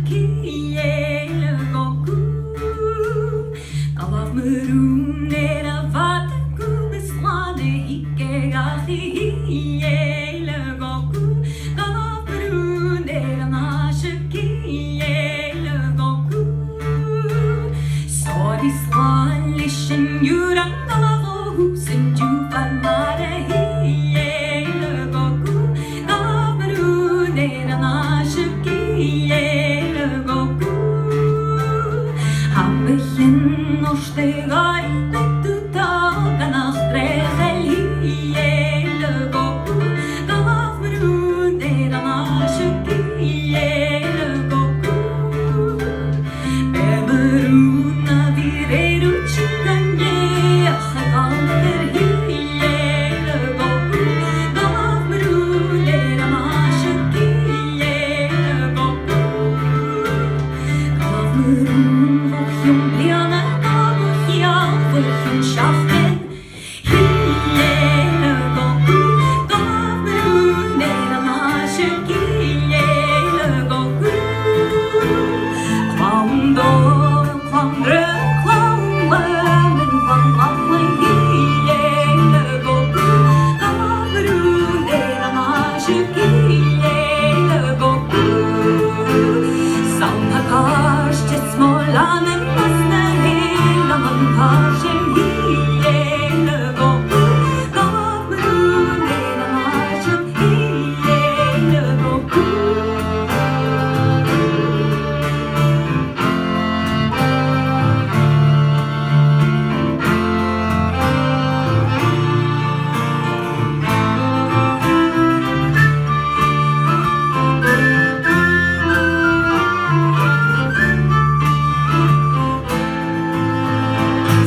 kiel goku Kalav merum nera vata kubis lade ikke gahi kiel goku Kalav merum nera nashe kiel goku Så de slalischen juran kalavo husen jufar mare hiel goku Kalav merum nera nashe kiel goku Habe ich in Ostegai du taga nach Drechel hiel goku Kalav merum nera nashe kiel goku Bemeruna vireru chikanye achakalter hiel goku Kalav merum nera nashe kiel goku Kalav merum vochjum liana avuchial vochjum schachten hiel goku Kalav merum nera nashe kiel goku Quando quandre klaumen van aflen hiel goku Kalav merum nera nashe kiel goku Sampakash smolanen pasne helaman kashem hiel goku Kalav merum nera nashe kiel goku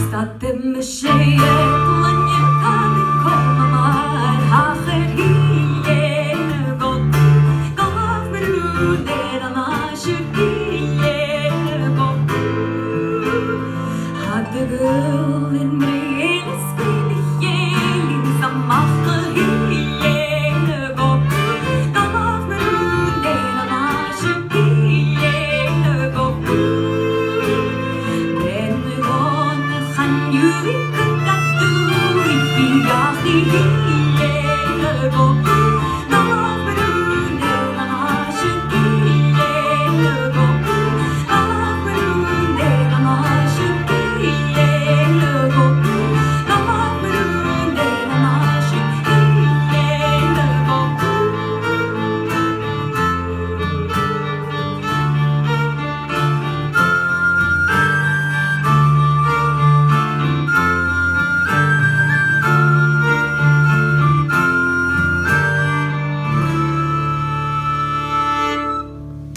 Statem b'sheyet lanye kamin kol mamar hacher hiel goku Kalav merum nera nashe kiel